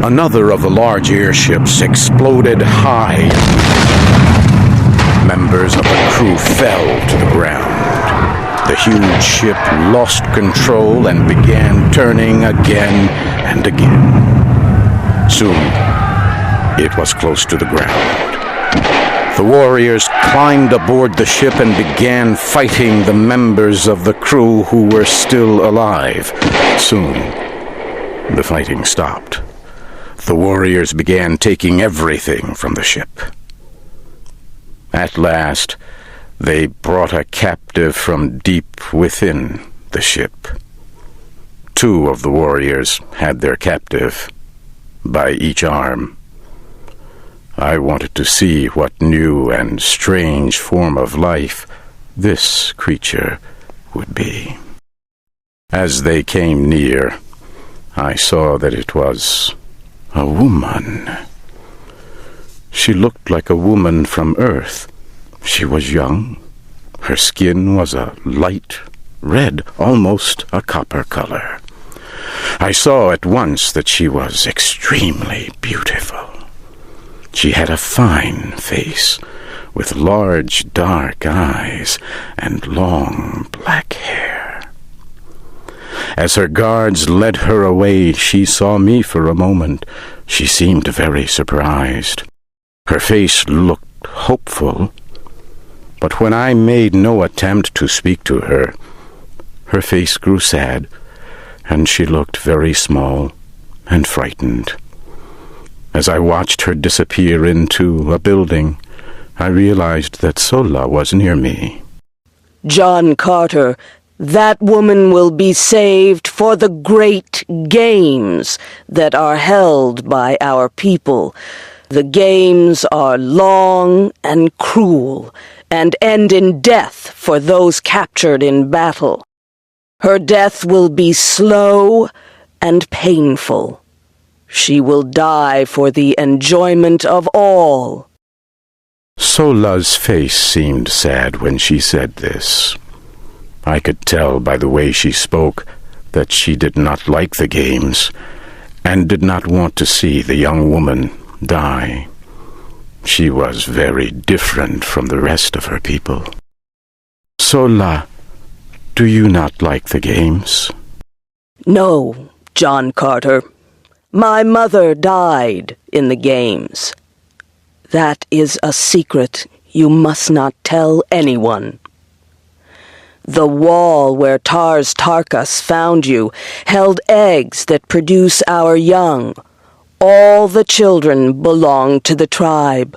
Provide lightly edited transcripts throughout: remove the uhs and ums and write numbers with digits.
Another of the large airships exploded high. Members of the crew fell to the ground. The huge ship lost control and began turning again and again. Soon, it was close to the ground. The warriors climbed aboard the ship and began fighting the members of the crew who were still alive. Soon, the fighting stopped. The warriors began taking everything from the ship. At last, they brought a captive from deep within the ship. 2 of the warriors had their captive by each arm. I wanted to see what new and strange form of life this creature would be. As they came near, I saw that it was a woman. She looked like a woman from Earth. She was young. Her skin was a light red, almost a copper color. I saw at once that she was extremely beautiful. She had a fine face, with large dark eyes and long black hair. As her guards led her away, she saw me for a moment. She seemed very surprised. Her face looked hopeful, but when I made no attempt to speak to her, her face grew sad, and she looked very small and frightened. As I watched her disappear into a building, I realized that Sola was near me. John Carter, that woman will be saved for the great games that are held by our people. The games are long and cruel, and end in death for those captured in battle. Her death will be slow and painful. She will die for the enjoyment of all. Sola's face seemed sad when she said this. I could tell by the way she spoke that she did not like the games and did not want to see the young woman die. She was very different from the rest of her people. Sola, do you not like the games? No, John Carter. My mother died in the games. That is a secret you must not tell anyone. The wall where Tars Tarkas found you held eggs that produce our young. All the children belong to the tribe.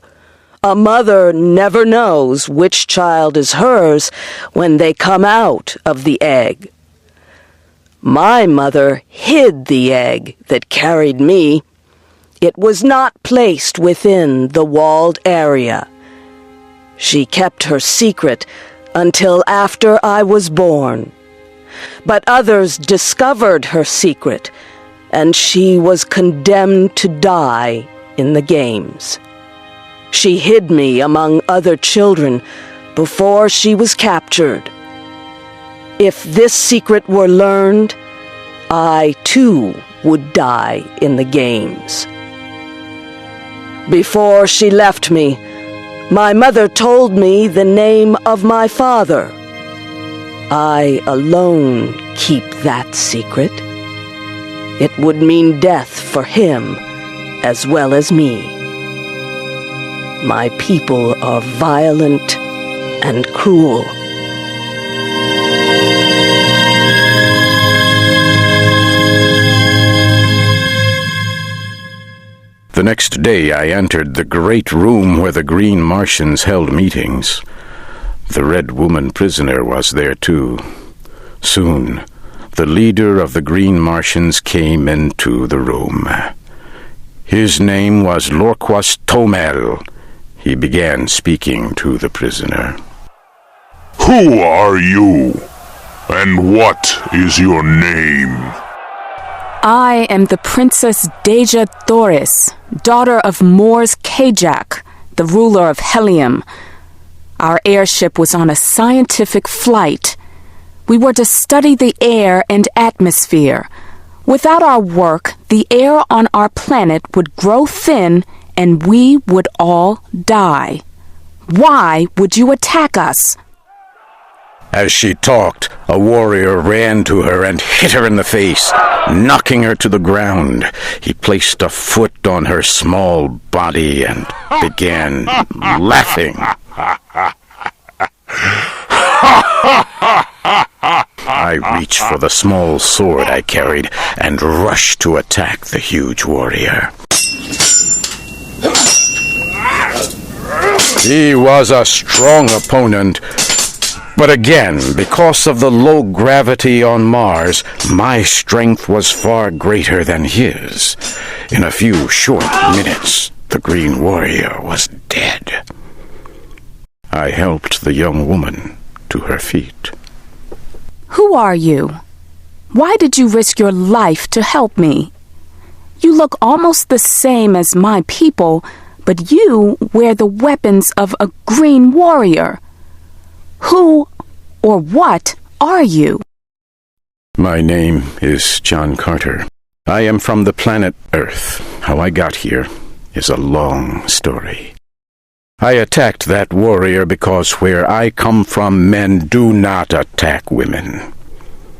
A mother never knows which child is hers when they come out of the egg. My mother hid the egg that carried me. It was not placed within the walled area. She kept her secret until after I was born. But others discovered her secret, and she was condemned to die in the games. She hid me among other children before she was captured. If this secret were learned, I too would die in the games. Before she left me, my mother told me the name of my father. I alone keep that secret. It would mean death for him as well as me. My people are violent and cruel. The next day I entered the great room where the Green Martians held meetings. The Red Woman prisoner was there too. Soon, the leader of the Green Martians came into the room. His name was Lorquas Tomel. He began speaking to the prisoner. Who are you? And what is your name? I am the Princess Deja Thoris, daughter of Mors Kajak, the ruler of Helium. Our airship was on a scientific flight. We were to study the air and atmosphere. Without our work, the air on our planet would grow thin and we would all die. Why would you attack us? As she talked, a warrior ran to her and hit her in the face, knocking her to the ground. He placed a foot on her small body and began laughing. I reached for the small sword I carried and rushed to attack the huge warrior. He was a strong opponent, but again, because of the low gravity on Mars, my strength was far greater than his. In a few short minutes, the Green Warrior was dead. I helped the young woman to her feet. Who are you? Why did you risk your life to help me? You look almost the same as my people, but you wear the weapons of a Green Warrior. Who or what are you? My name is John Carter. I am from the planet Earth. How I got here is a long story. I attacked that warrior because where I come from, men do not attack women.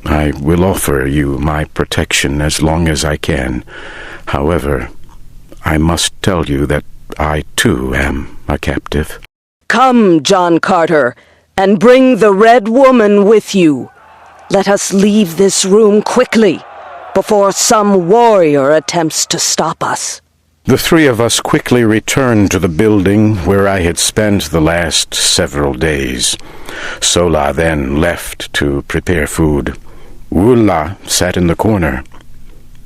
I will offer you my protection as long as I can. However, I must tell you that I, too, am a captive. Come, John Carter, and bring the Red Woman with you. Let us leave this room quickly, before some warrior attempts to stop us. The three of us quickly returned to the building where I had spent the last several days. Sola then left to prepare food. Wula sat in the corner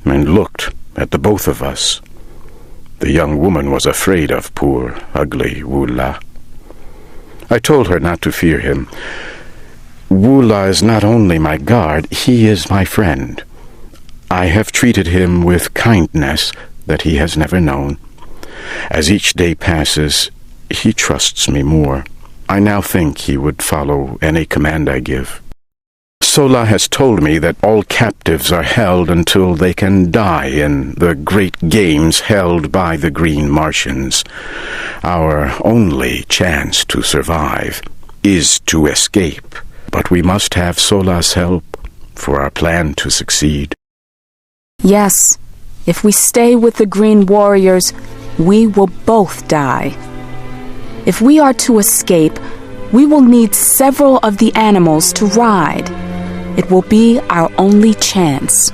and looked at the both of us. The young woman was afraid of poor, ugly Wula. I told her not to fear him. Wula is not only my guard, he is my friend. I have treated him with kindness that he has never known. As each day passes, he trusts me more. I now think he would follow any command I give. Sola has told me that all captives are held until they can die in the great games held by the Green Martians. Our only chance to survive is to escape, but we must have Sola's help for our plan to succeed. Yes, if we stay with the Green Warriors, we will both die. If we are to escape, we will need several of the animals to ride. It will be our only chance.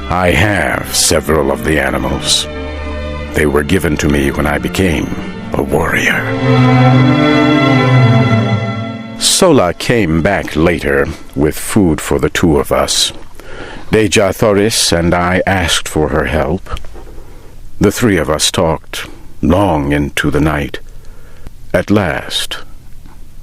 I have several of the animals. They were given to me when I became a warrior. Sola came back later with food for the two of us. Deja Thoris and I asked for her help. The three of us talked long into the night. At last,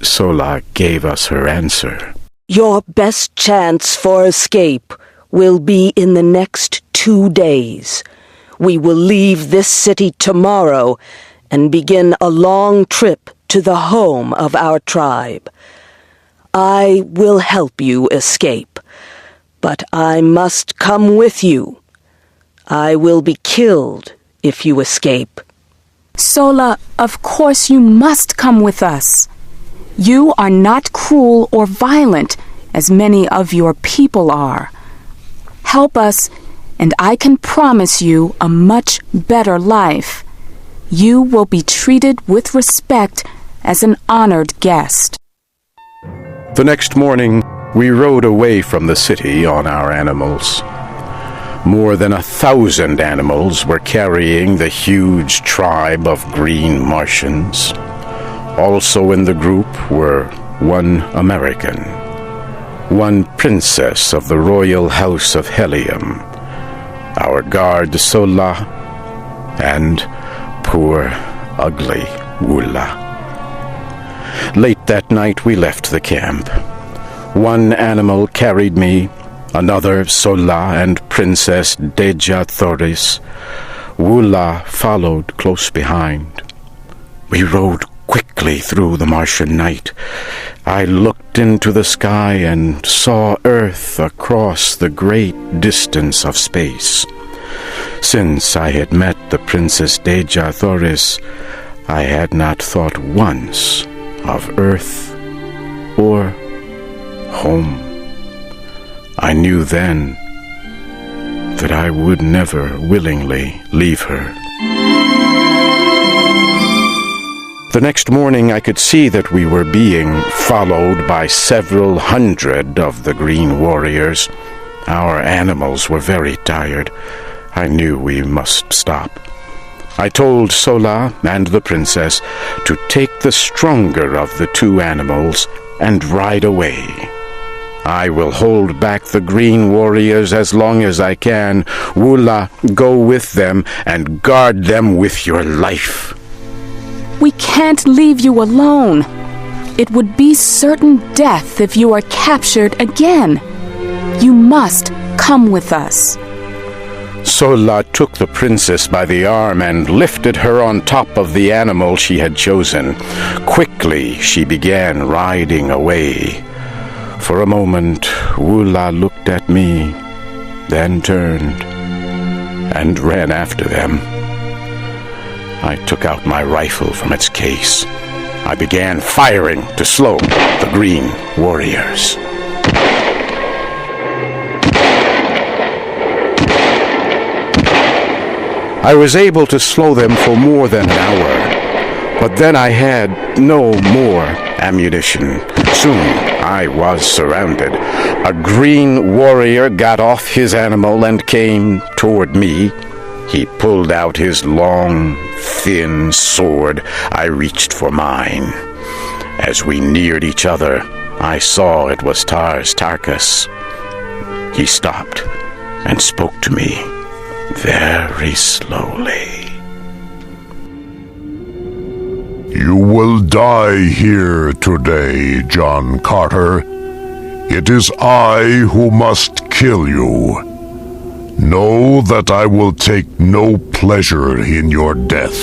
Sola gave us her answer. Your best chance for escape will be in the next 2 days. We will leave this city tomorrow and begin a long trip to the home of our tribe. I will help you escape, but I must come with you. I will be killed if you escape. Sola, of course you must come with us. You are not cruel or violent, as many of your people are. Help us, and I can promise you a much better life. You will be treated with respect as an honored guest. The next morning, we rode away from the city on our animals. More than 1,000 animals were carrying the huge tribe of Green Martians. Also in the group were one American, one princess of the royal house of Helium, our guard Sola, and poor, ugly Wula. Late that night we left the camp. One animal carried me, another Sola and Princess Deja Thoris. Wula followed close behind. We rode quickly through the Martian night. I looked looked into the sky and saw Earth across the great distance of space. Since I had met the Princess Dejah Thoris, I had not thought once of Earth or home. I knew then that I would never willingly leave her. The next morning I could see that we were being followed by several hundred of the green warriors. Our animals were very tired. I knew we must stop. I told Sola and the princess to take the stronger of the two animals and ride away. I will hold back the green warriors as long as I can. Wula, go with them and guard them with your life. We can't leave you alone. It would be certain death if you are captured again. You must come with us. Sola took the princess by the arm and lifted her on top of the animal she had chosen. Quickly she began riding away. For a moment, Wula looked at me, then turned and ran after them. I took out my rifle from its case. I began firing to slow the green warriors. I was able to slow them for more than an hour, but then I had no more ammunition. Soon I was surrounded. A green warrior got off his animal and came toward me. He pulled out his long, thin sword. I reached for mine. As we neared each other, I saw it was Tars Tarkas. He stopped and spoke to me very slowly. You will die here today, John Carter. It is I who must kill you. Know that I will take no pleasure in your death.